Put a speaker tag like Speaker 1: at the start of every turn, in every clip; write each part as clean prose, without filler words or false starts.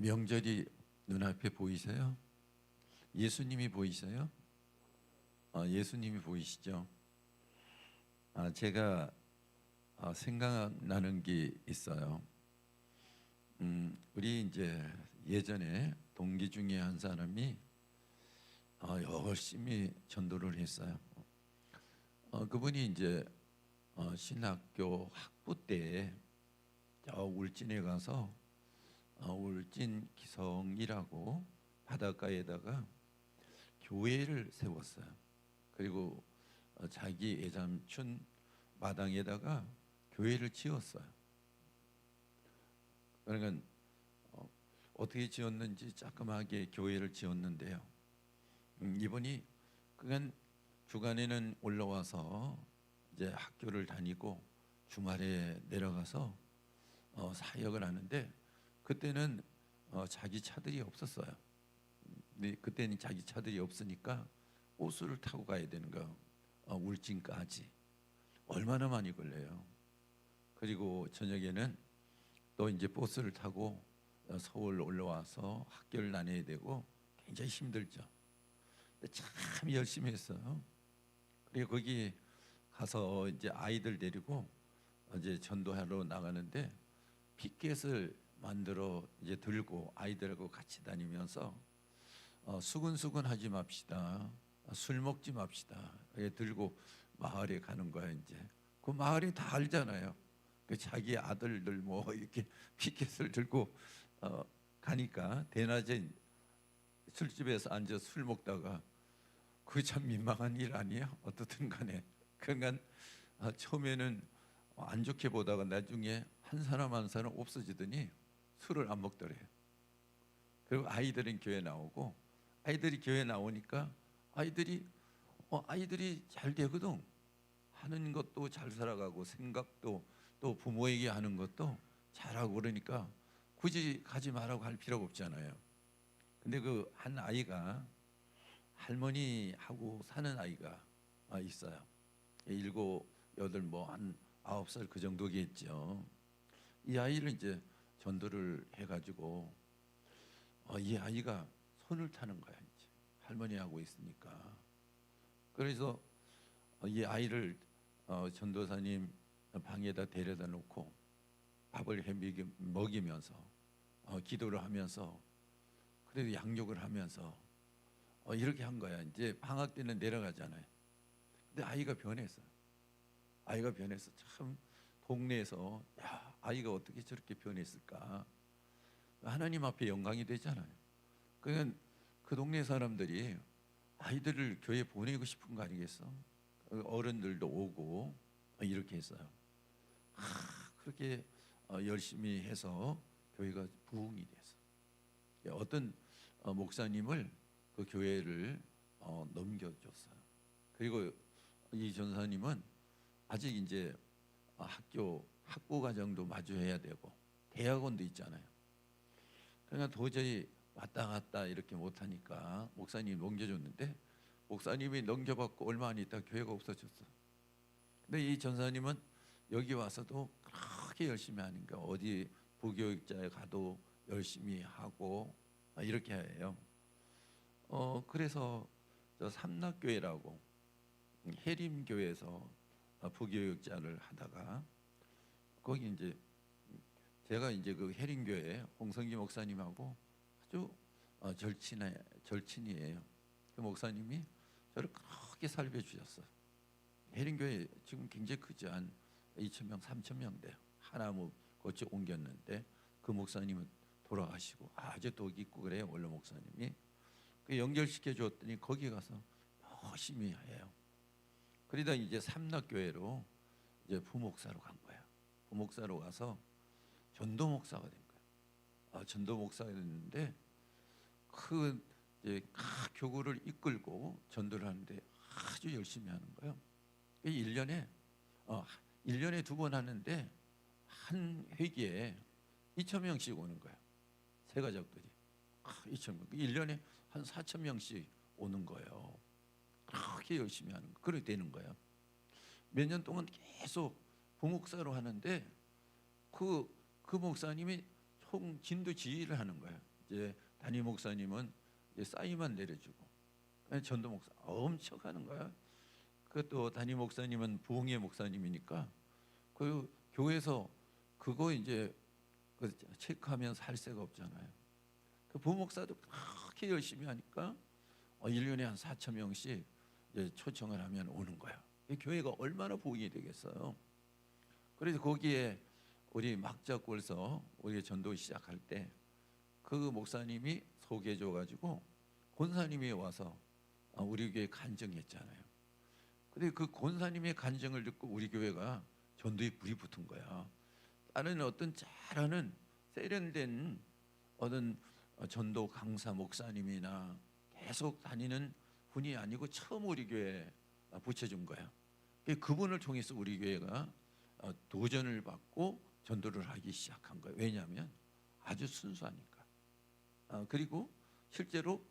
Speaker 1: 명절이 눈앞에 보이세요? 예수님이 보이세요? 예수님이 보이시죠? 제가 생각나는 게 있어요. 우리 이제 예전에 동기 중에 한 사람이 열심히 전도를 했어요. 그분이 이제 신학교 학부 때 저 울진에 가서 울진 기성이라고 바닷가에다가 교회를 세웠어요. 그리고 자기 애삼촌 마당에다가 교회를 지었어요. 그러니까 어떻게 지었는지 자그마하게 교회를 지었는데요. 이분이 그간 주간에는 올라와서 이제 학교를 다니고 주말에 내려가서 사역을 하는데 그때는 자기 차들이 없었어요. 근데 그때는 자기 차들이 없으니까 버스를 타고 가야 되는 거예요. 울진까지 얼마나 많이 걸려요. 그리고 저녁에는 또 이제 버스를 타고 서울 올라와서 학교를 다녀야 되고 굉장히 힘들죠. 근데 참 열심히 했어요. 그리고 거기 가서 이제 아이들 데리고 이제 전도하러 나가는데 피켓을 만들어 이제 들고 아이들하고 같이 다니면서 수근수근 하지 맙시다. 술 먹지 맙시다. 들고 마을에 가는 거야. 이제 그 마을이 다 알잖아요. 그 자기 아들들 뭐 이렇게 피켓을 들고 가니까 대낮에 술집에서 앉아 술 먹다가 그 참 민망한 일 아니야? 어떻든 간에 그러니까 처음에는 안 좋게 보다가 나중에 한 사람 한 사람 없어지더니 술을 안 먹더래요. 그리고 아이들은 교회 나오고 아이들이 교회 나오니까 아이들이 잘 되거든. 하는 것도 잘 살아가고 생각도 또 부모에게 하는 것도 잘하고 그러니까 굳이 가지 말라고 할 필요가 없잖아요. 근데 그 한 아이가 할머니하고 사는 아이가 있어요. 일곱, 여덟, 한 9살 그 정도겠죠. 이 아이를 이제 전도를 해가지고 이 아이가 손을 타는 거야. 이제 할머니하고 있으니까. 그래서 이 아이를 전도사님 방에다 데려다 놓고 밥을 먹이면서 기도를 하면서 그래도 양육을 하면서 이렇게 한 거야. 이제 방학 때는 내려가잖아요. 근데 아이가 변했어. 아이가 변해서 참 동네에서 야, 아이가 어떻게 저렇게 변했을까? 하나님 앞에 영광이 되잖아요. 그러니까 그 동네 사람들이 아이들을 교회 보내고 싶은 거 아니겠어? 어른들도 오고 이렇게 했어요. 그렇게 열심히 해서 교회가 부흥이 돼서 어떤 목사님을 그 교회를 넘겨줬어요. 그리고 이 전사님은 아직 이제 학부 과정도 마주해야 되고 대학원도 있잖아요. 그러니까 도저히 왔다 갔다 이렇게 못하니까 목사님이 넘겨줬는데 목사님이 넘겨받고 얼마 안 있다 교회가 없어졌어. 근데 이 전사님은 여기 와서도 그렇게 열심히 하니까 어디 부교육자에 가도 열심히 하고 이렇게 해요. 그래서 저 삼락교회라고 해림교회에서 부교육자를 하다가 거기 이제 제가 이제 그 해림교회 홍성기 목사님하고 아주 절친이에요. 그 목사님이 저를 그렇게 살펴 주셨어요. 해림교회 지금 굉장히 크지 한 2,000명, 3,000명 돼요. 하나무 거치 옮겼는데 그 목사님은 돌아가시고 아주 독 있고 그래요. 원로 목사님이 그 연결시켜 줬더니 거기 가서 열심히 해요. 그러다 이제 삼락교회로 이제 부목사로 간 거야. 부목사로 가서 전도 목사가 된 거야. 전도 목사가 됐는데 그 이제 교구를 이끌고 전도를 하는데 아주 열심히 하는 거예요. 1년에 1년에 2번 하는데 한 회기에 2,000명씩 오는 거야. 세 가족들이 2,000명. 1년에 한 4,000명씩 오는 거예요. 그렇게 열심히 하는 거. 그렇게 되는 거예요. 몇 년 동안 계속 부목사로 하는데 그 목사님이 총 진도 지휘를 하는 거예요. 이제 담임 목사님은 이제 사인만 내려주고, 전도 목사 엄청 하는 거야. 그것도 담임 목사님은 부흥회 목사님이니까 그 교회에서 그거 이제 그 체크하면 살 새가 없잖아요. 그 부목사도 그렇게 열심히 하니까 1년에 한 4천 명씩 이제 초청을 하면 오는 거야. 이 교회가 얼마나 부흥이 되겠어요. 그래서 거기에 우리 막자골서 우리 전도 시작할 때 그 목사님이 소개해줘 가지고 권사님이 와서 우리 교회 간증했잖아요. 근데 그 권사님의 간증을 듣고 우리 교회가 전도에 불이 붙은 거야. 다른 어떤 잘하는 세련된 어떤 전도 강사 목사님이나 계속 다니는 분이 아니고 처음 우리 교회에 붙여준 거야. 그분을 통해서 우리 교회가 도전을 받고 전도를 하기 시작한 거예요. 왜냐하면 아주 순수하니까. 그리고 실제로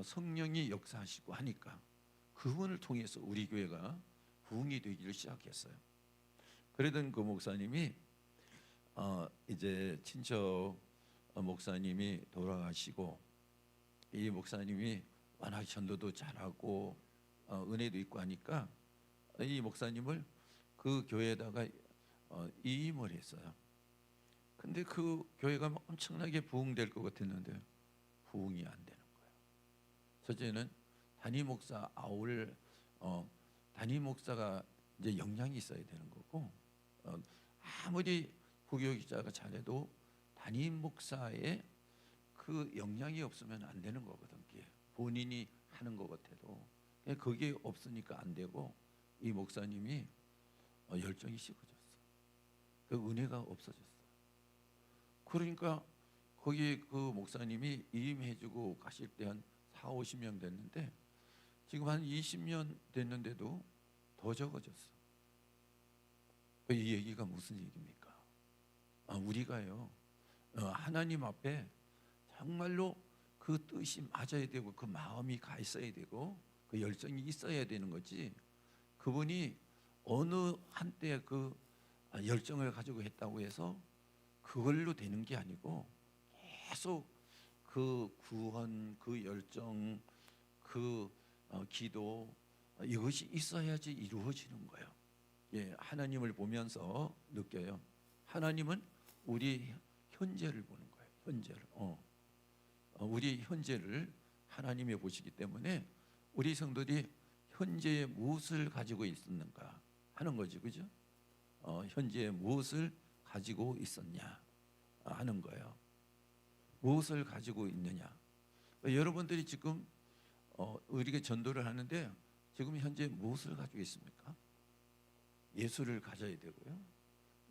Speaker 1: 성령이 역사하시고 하니까 그분을 통해서 우리 교회가 부흥이 되기를 시작했어요. 그러던 그 목사님이 이제 친척 목사님이 돌아가시고, 이 목사님이 워낙 전도도 잘하고 은혜도 있고 하니까 이 목사님을 그 교회에다가 이임을 했어요. 근데 그 교회가 엄청나게 부흥될 것 같았는데 부흥이 안 되는 거예요. 첫째는 담임 목사 담임 목사가 이제 역량이 있어야 되는 거고, 아무리 부교 기자가 잘해도 담임 목사의 그 역량이 없으면 안 되는 거거든. 본인이 하는 것 같아도 그게 없으니까 안 되고, 이 목사님이 열정이 식어졌어. 그 은혜가 없어졌어. 그러니까 거기 그 목사님이 이임해주고 가실 때 한 4, 50명 됐는데 지금 한 20년 됐는데도 더 적어졌어. 이 얘기가 무슨 얘기입니까? 우리가요 하나님 앞에 정말로 그 뜻이 맞아야 되고 그 마음이 가 있어야 되고 그 열정이 있어야 되는 거지, 그분이 어느 한때 그 열정을 가지고 했다고 해서 그걸로 되는 게 아니고 계속 그 구원, 그 열정, 그 기도, 이것이 있어야지 이루어지는 거예요. 하나님을 보면서 느껴요. 하나님은 우리 현재를 보는 거예요. 현재를. 우리 현재를 하나님이 보시기 때문에 우리 성도들이 현재에 무엇을 가지고 있었는가 하는 거지, 그죠? 현재에 무엇을 가지고 있었냐 하는 거예요. 무엇을 가지고 있느냐. 여러분들이 지금 우리가 전도를 하는데 지금 현재 무엇을 가지고 있습니까? 예수를 가져야 되고요.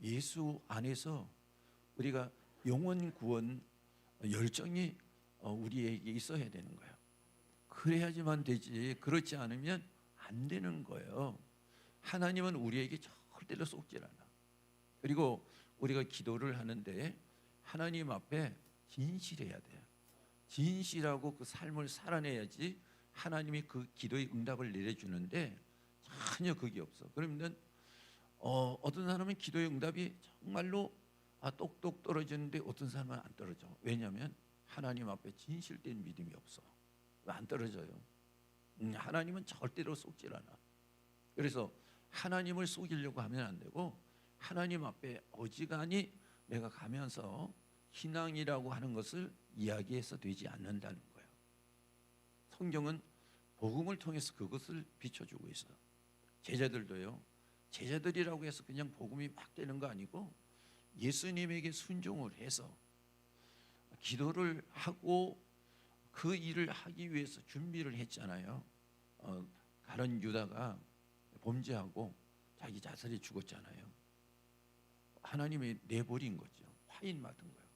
Speaker 1: 예수 안에서 우리가 영혼 구원 열정이 우리에게 있어야 되는 거예요. 그래야지만 되지, 그렇지 않으면 안 되는 거예요. 하나님은 우리에게 절대로 속질 않아. 그리고 우리가 기도를 하는데 하나님 앞에 진실해야 돼요. 진실하고 그 삶을 살아내야지 하나님이 그 기도의 응답을 내려주는데 전혀 그게 없어. 그러면 어떤 사람은 기도의 응답이 정말로 똑똑 떨어지는데 어떤 사람은 안 떨어져. 왜냐하면 하나님 앞에 진실된 믿음이 없어. 왜 안 떨어져요? 하나님은 절대로 속질 않아. 그래서 하나님을 속이려고 하면 안 되고, 하나님 앞에 어지간히 내가 가면서 신앙이라고 하는 것을 이야기해서 되지 않는다는 거예요. 성경은 복음을 통해서 그것을 비춰주고 있어요. 제자들도요, 제자들이라고 해서 그냥 복음이 막 되는 거 아니고 예수님에게 순종을 해서 기도를 하고 그 일을 하기 위해서 준비를 했잖아요. 가룟 유다가 범죄하고 자기 자살이 죽었잖아요. 하나님이 내버린 거죠. 화인 맡은 거예요.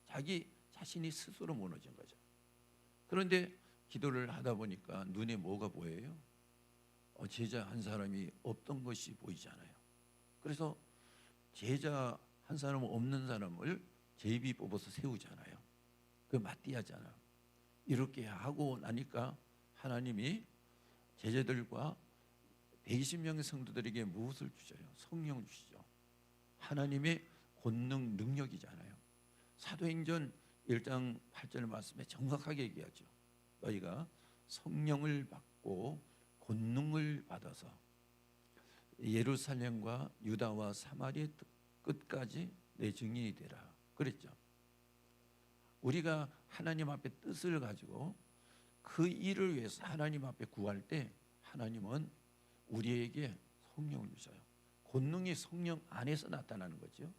Speaker 1: 자기 자신이 스스로 무너진 거죠. 그런데 기도를 하다 보니까 눈에 뭐가 보여요? 제자 한 사람이 없던 것이 보이잖아요. 그래서 제자 한 사람 없는 사람을 제비 뽑아서 세우잖아요. 그 맞디하잖아. 이렇게 하고 나니까 하나님이 제자들과 120명의 성도들에게 무엇을 주셔요? 성령을 주시죠. 하나님의 권능 능력이잖아요. 사도행전 1장 8절 말씀에 정확하게 얘기하죠. 너희가 성령을 받고 권능을 받아서 예루살렘과 유다와 사마리아 끝까지 내 증인이 되라 그랬죠. 우리가 하나님 앞에 뜻을 가지고 그 일을 위해서 하나님 앞에 구할 때 하나님은 우리에게 성령을 주셔요. 권능이 성령 안에서 나타나는 거죠.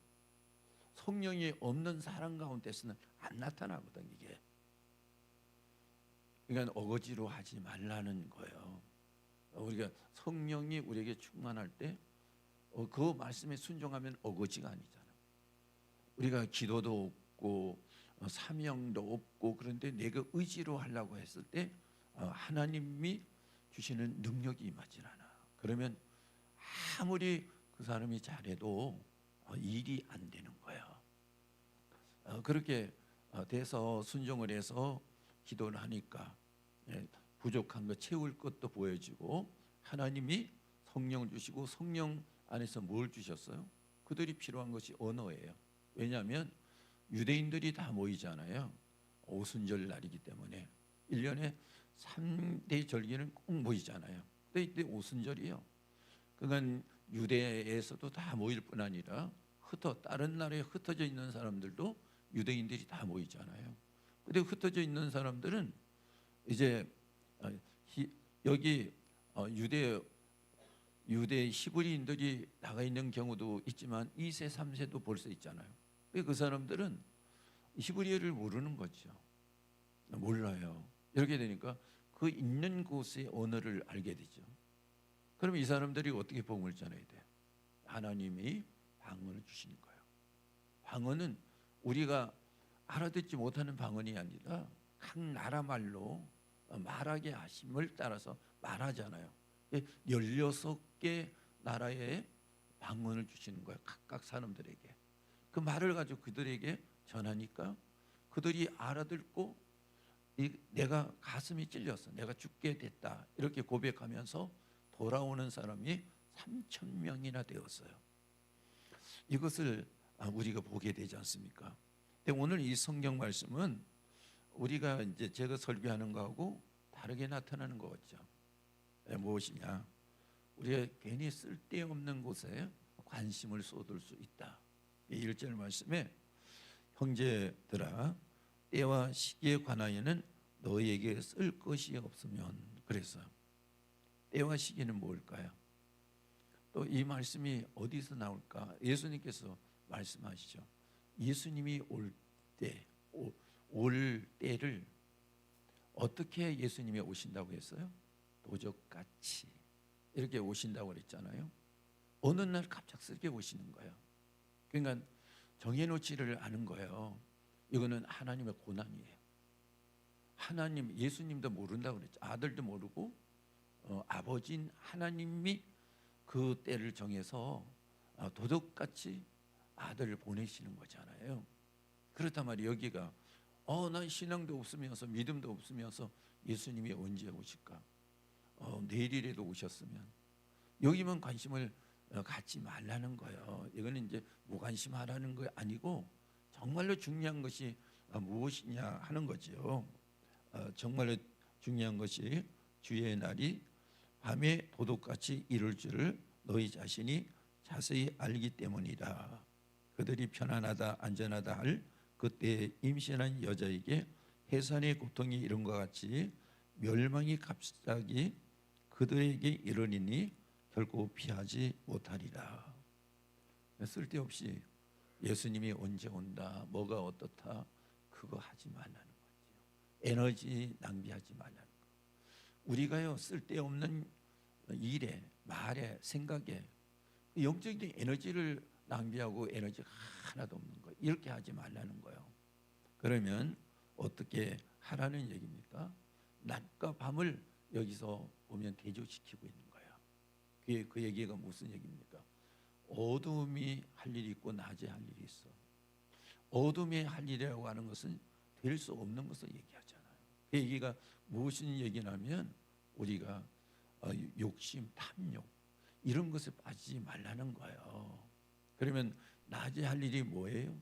Speaker 1: 성령이 없는 사람 가운데서는 안 나타나거든 이게. 그러니까 어거지로 하지 말라는 거예요. 우리가 성령이 우리에게 충만할 때 그 말씀에 순종하면 어거지가 아니잖아. 우리가 기도도 없고 사명도 없고 그런데 내가 의지로 하려고 했을 때 하나님이 주시는 능력이 임하질 않아. 그러면 아무리 그 사람이 잘해도 일이 안 되는 거야. 그렇게 돼서 순종을 해서 기도를 하니까 부족한 거 채울 것도 보여지고 하나님이 성령을 주시고 성령 안에서 뭘 주셨어요? 그들이 필요한 것이 언어예요. 왜냐하면 유대인들이 다 모이잖아요. 오순절 날이기 때문에 1년에 3대 절기는 꼭 모이잖아요. 근데 이때 오순절이에요. 그러니까 유대에서도 다 모일 뿐 아니라 다른 나라에 흩어져 있는 사람들도 유대인들이 다 모이잖아요. 근데 흩어져 있는 사람들은 이제 여기 유대 히브리인들이 나가 있는 경우도 있지만 2세, 3세도 벌써 있잖아요. 그 사람들은 히브리어를 모르는 거죠. 몰라요. 이렇게 되니까 그 있는 곳의 언어를 알게 되죠. 그럼 이 사람들이 어떻게 복음을 전해야 돼요? 하나님이 방언을 주시는 거예요. 방언은 우리가 알아듣지 못하는 방언이 아니라 각 나라 말로 말하게 하심을 따라서 말하잖아요. 16개 나라의 방언을 주시는 거예요. 각각 사람들에게. 그 말을 가지고 그들에게 전하니까 그들이 알아듣고 내가 가슴이 찔렸어. 내가 죽게 됐다. 이렇게 고백하면서 돌아오는 사람이 3,000명이나 되었어요. 이것을 우리가 보게 되지 않습니까? 근데 오늘 이 성경 말씀은 우리가 이제 제가 설교하는 거하고 다르게 나타나는 것 같죠. 무엇이냐? 우리가 괜히 쓸데없는 곳에 관심을 쏟을 수 있다. 1절 말씀에 형제들아 때와 시기에 관하여는 너희에게 쓸 것이 없으면 그랬어요. 때와 시기는 뭘까요? 또 이 말씀이 어디서 나올까? 예수님께서 말씀하시죠. 예수님이 올 때를 어떻게 예수님이 오신다고 했어요? 도적같이 이렇게 오신다고 그랬잖아요. 어느 날 갑작스럽게 오시는 거예요. 그러니까 정해놓지를 않은 거예요. 이거는 하나님의 고난이에요. 하나님, 예수님도 모른다고 그랬죠. 아들도 모르고 아버지인 하나님이 그 때를 정해서 도둑같이 아들을 보내시는 거잖아요. 그렇단 말이에요. 여기가 난 신앙도 없으면서 믿음도 없으면서 예수님이 언제 오실까? 내일이라도 오셨으면 여기만 관심을 갖지 말라는 거예요. 이거는 이제 무관심하라는 거 아니고 정말로 중요한 것이 무엇이냐 하는 거죠. 정말로 중요한 것이 주의 날이 밤에 도둑같이 이룰 줄을 너희 자신이 자세히 알기 때문이다. 그들이 편안하다 안전하다 할 그때 임신한 여자에게 해산의 고통이 이른 것 같이 멸망이 갑자기 그들에게 이르리니 결코 피하지 못하리라. 쓸데없이 예수님이 언제 온다, 뭐가 어떻다 그거 하지 말라는 거죠. 에너지 낭비하지 말라는 거. 우리가요 쓸데없는 일에, 말에, 생각에 영적인 에너지를 낭비하고 에너지가 하나도 없는 거예요. 이렇게 하지 말라는 거예요. 그러면 어떻게 하라는 얘기입니까? 낮과 밤을 여기서 보면 대조시키고 있는 거예요. 그 얘기가 무슨 얘기입니까? 어둠이 할 일이 있고 낮에 할 일이 있어. 어둠이 할 일이라고 하는 것은 될 수 없는 것을 얘기하잖아요. 그 얘기가 무슨 얘기냐면 우리가 욕심, 탐욕 이런 것에 빠지지 말라는 거예요. 그러면 낮에 할 일이 뭐예요?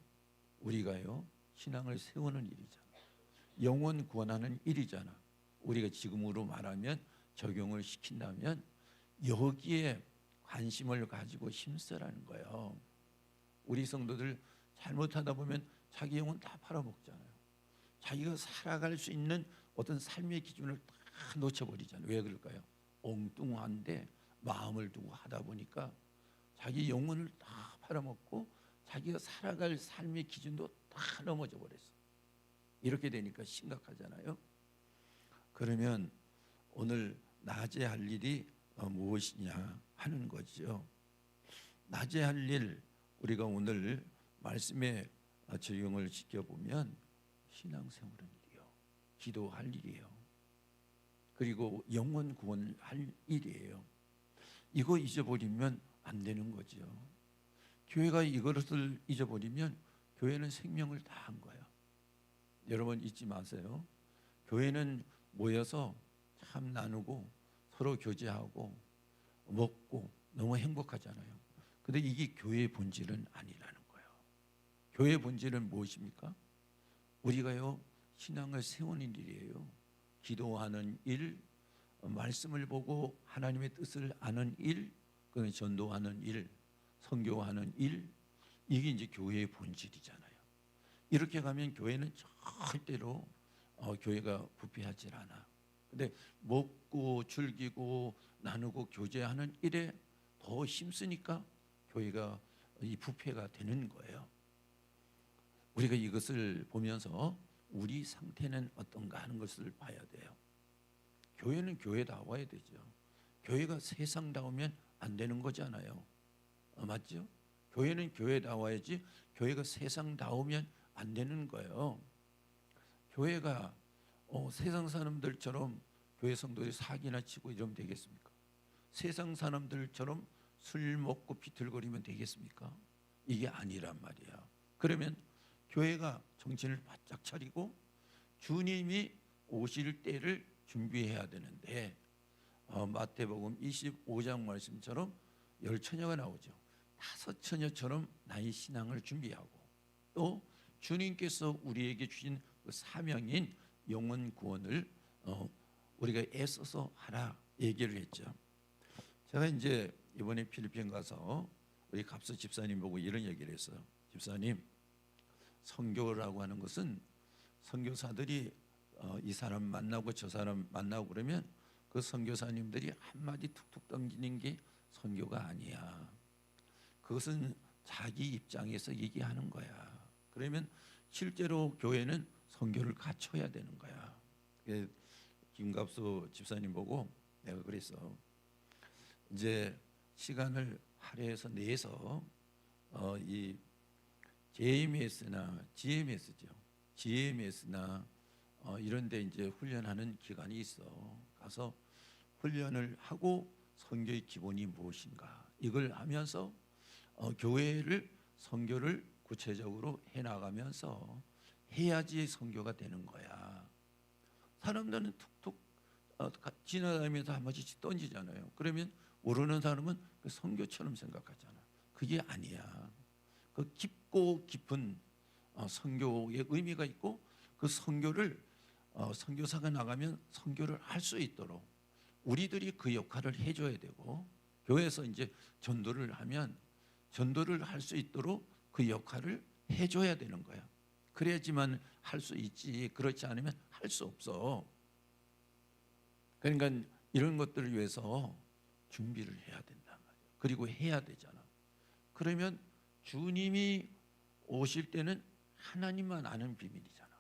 Speaker 1: 우리가요 신앙을 세우는 일이잖아. 영혼 구원하는 일이잖아. 우리가 지금으로 말하면 적용을 시킨다면 여기에 관심을 가지고 힘쓰라는 거예요. 우리 성도들 잘못하다 보면 자기 영혼 다 팔아먹잖아요. 자기가 살아갈 수 있는 어떤 삶의 기준을 다 놓쳐버리잖아요. 왜 그럴까요? 엉뚱한데 마음을 두고 하다 보니까 자기 영혼을 다 팔아먹고 자기가 살아갈 삶의 기준도 다 넘어져 버렸어. 이렇게 되니까 심각하잖아요. 그러면 오늘 낮에 할 일이 무엇이냐 하는 거죠. 낮에 할 일, 우리가 오늘 말씀에 적용을 시켜보면 신앙생활은 일이요, 기도할 일이에요, 그리고 영혼 구원할 일이에요. 이거 잊어버리면 안 되는 거죠. 교회가 이것을 잊어버리면 교회는 생명을 다한 거야. 여러분 잊지 마세요. 교회는 모여서 참 나누고 서로 교제하고 먹고 너무 행복하잖아요. 근데 이게 교회의 본질은 아니라는 거예요. 교회의 본질은 무엇입니까? 우리가요, 신앙을 세우는 일이에요. 기도하는 일, 말씀을 보고 하나님의 뜻을 아는 일, 그 전도하는 일, 선교하는 일, 이게 이제 교회의 본질이잖아요. 이렇게 가면 교회는 절대로 교회가 부패하지 않아. 근데 먹고 즐기고 나누고 교제하는 일에 더 힘쓰니까 교회가 이 부패가 되는 거예요. 우리가 이것을 보면서 우리 상태는 어떤가 하는 것을 봐야 돼요. 교회는 교회다워야 되죠. 교회가 세상다우면 안 되는 거잖아요. 맞죠? 교회는 교회다워야지 교회가 세상다우면 안 되는 거예요. 교회가 세상 사람들처럼 교회 성도들이 사기나 치고 이러면 되겠습니까? 세상 사람들처럼 술 먹고 비틀거리면 되겠습니까? 이게 아니란 말이야. 그러면 교회가 정신을 바짝 차리고 주님이 오실 때를 준비해야 되는데 마태복음 25장 말씀처럼 10처녀가 나오죠. 5처녀처럼 나의 신앙을 준비하고 또 주님께서 우리에게 주신 그 사명인 영혼 구원을 우리가 애써서 하라 얘기를 했죠. 제가 이제 이번에 필리핀 가서 우리 갑수 집사님 보고 이런 얘기를 했어요. 집사님, 선교라고 하는 것은 선교사들이 이 사람 만나고 저 사람 만나고 그러면 그 선교사님들이 한마디 툭툭 던지는 게 선교가 아니야. 그것은 자기 입장에서 얘기하는 거야. 그러면 실제로 교회는 선교를 갖춰야 되는 거야. 김갑수 집사님 보고 내가 그랬어. 이제 시간을 할애해서 내서 이 JMS나 GMS죠. GMS나 이런 데 이제 훈련하는 기간이 있어. 가서 훈련을 하고 선교의 기본이 무엇인가 이걸 하면서 교회를 선교를 구체적으로 해나가면서 해야지 선교가 되는 거야. 사람들은 툭툭 지나다니면서 한 번씩 던지잖아요. 그러면 모르는 사람은 그 선교처럼 생각하잖아. 그게 아니야. 그 깊고 깊은 선교의 의미가 있고 그 선교를 선교사가 나가면 선교를 할 수 있도록 우리들이 그 역할을 해줘야 되고 교회에서 이제 전도를 하면 전도를 할 수 있도록 그 역할을 해줘야 되는 거야. 그래야지만 할 수 있지. 그렇지 않으면 할 수 없어. 그러니까 이런 것들을 위해서 준비를 해야 된단 말이야. 그리고 해야 되잖아. 그러면 주님이 오실 때는 하나님만 아는 비밀이잖아.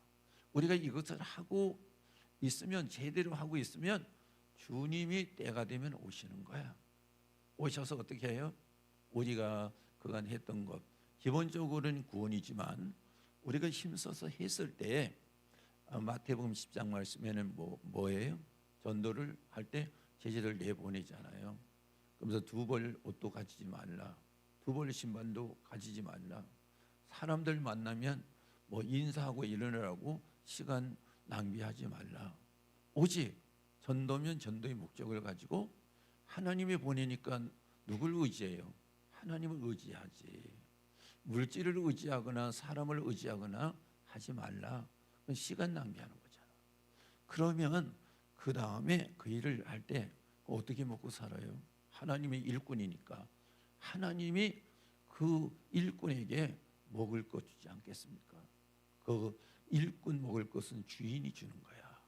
Speaker 1: 우리가 이것을 하고 있으면 제대로 하고 있으면 주님이 때가 되면 오시는 거야. 오셔서 어떻게 해요? 우리가 그간 했던 것 기본적으로는 구원이지만 우리가 힘써서 했을 때 마태복음 10장 말씀에는 뭐예요? 전도를 할 때 제자들 내보내잖아요. 그러면서 두 벌 옷도 가지지 말라. 두 벌 신발도 가지지 말라. 사람들 만나면 인사하고 일어나라고 시간 낭비하지 말라. 오직 전도면 전도의 목적을 가지고 하나님이 보내니까 누굴 의지해요? 하나님을 의지하지. 물질을 의지하거나 사람을 의지하거나 하지 말라. 그건 시간 낭비하는 거잖아. 그러면 그 다음에 그 일을 할 때 어떻게 먹고 살아요? 하나님의 일꾼이니까 하나님이 그 일꾼에게 먹을 것 주지 않겠습니까? 그 일꾼 먹을 것은 주인이 주는 거야.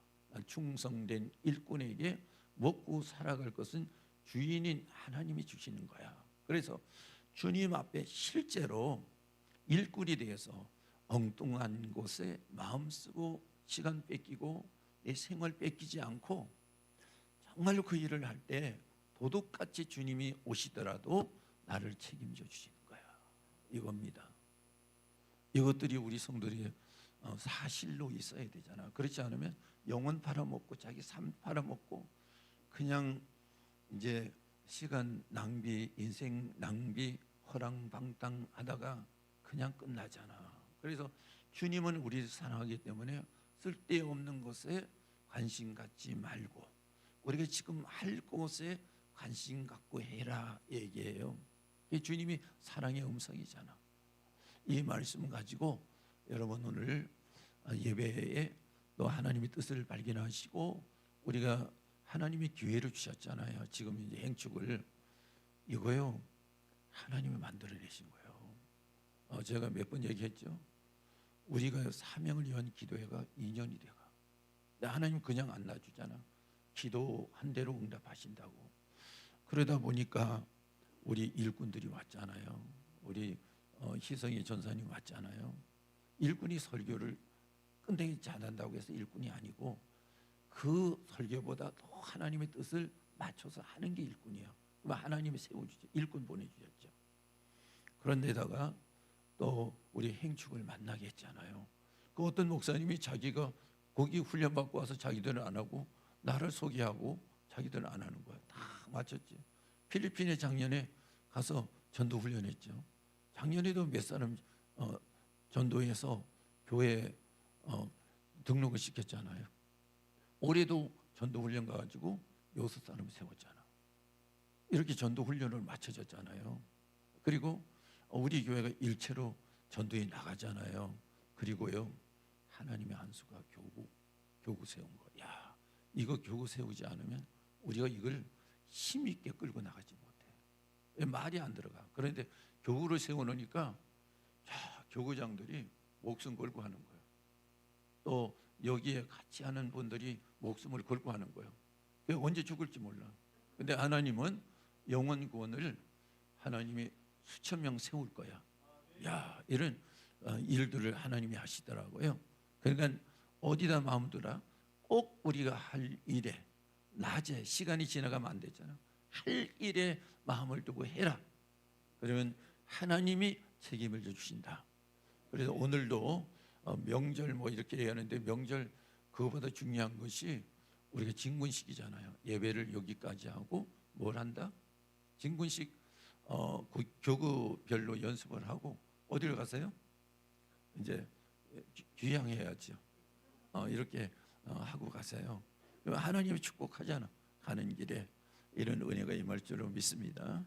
Speaker 1: 충성된 일꾼에게 먹고 살아갈 것은 주인인 하나님이 주시는 거야. 그래서 주님 앞에 실제로 일꾼이 되어서 엉뚱한 곳에 마음 쓰고 시간 뺏기고 내 생활 뺏기지 않고 정말로 그 일을 할 때 도둑같이 주님이 오시더라도 나를 책임져 주시는 거야. 이겁니다. 이것들이 우리 성도들이 사실로 있어야 되잖아. 그렇지 않으면 영혼 팔아먹고 자기 삶 팔아먹고 그냥 이제 시간 낭비, 인생 낭비, 허랑방탕 하다가 그냥 끝나잖아. 그래서 주님은 우리를 사랑하기 때문에 쓸데없는 것에 관심 갖지 말고 우리가 지금 할 것에 관심 갖고 해라 얘기해요. 주님이 사랑의 음성이잖아. 이 말씀 가지고 여러분 오늘 예배에 또 하나님의 뜻을 발견하시고 우리가 하나님의 기회를 주셨잖아요. 지금 이제 행축을 이거요 하나님이 만들어내신 거예요. 제가 몇 번 얘기했죠. 우리가 사명을 위한 기도회가 2년이 돼가. 근데 하나님 그냥 안 놔주잖아. 기도한 대로 응답하신다고. 그러다 보니까 우리 일꾼들이 왔잖아요. 우리 희성이 전사님 왔잖아요. 일꾼이 설교를 끝내기 잘한다고 해서 일꾼이 아니고 그 설교보다 더 하나님의 뜻을 맞춰서 하는 게 일꾼이에요. 그럼 하나님이 세워주죠. 일꾼 보내주셨죠. 그런데다가 또 우리 행축을 만나게 했잖아요. 그 어떤 목사님이 자기가 거기 훈련받고 와서 자기들은 안 하고 나를 소개하고 자기들은 안 하는 거야. 다 맞췄지. 필리핀에 작년에 가서 전도 훈련했죠. 작년에도 몇 사람 전도해서 교회 등록을 시켰잖아요. 올해도 전도 훈련 가가지고 6사람 세웠잖아. 이렇게 전도 훈련을 맞춰줬잖아요. 그리고 우리 교회가 일체로 전도에 나가잖아요. 그리고요 하나님의 한수가 교구 세운 거. 야, 이거 교구 세우지 않으면 우리가 이걸 힘 있게 끌고 나가지 못해. 말이 안 들어가. 그런데 교구를 세워놓으니까 교구장들이 목숨 걸고 하는 거예요. 또 여기에 같이 하는 분들이 목숨을 걸고 하는 거예요. 언제 죽을지 몰라. 근데 하나님은 영혼 구원을 하나님이 수천 명 세울 거야. 야, 이런 일들을 하나님이 하시더라고요. 그러니까 어디다 마음 두라. 꼭 우리가 할 일에 낮에 시간이 지나가면 안 되잖아. 할 일에 마음을 두고 해라. 그러면 하나님이 책임을 주신다. 그래서 오늘도 명절 뭐 이렇게 얘기하는데 명절 그거보다 중요한 것이 우리가 진군식이잖아요. 예배를 여기까지 하고 뭘 한다? 진군식 교구별로 연습을 하고 어디를 가세요? 이제 귀향해야죠. 이렇게 하고 가세요. 하나님이 축복하잖아. 가는 길에 이런 은혜가 임할 줄로 믿습니다.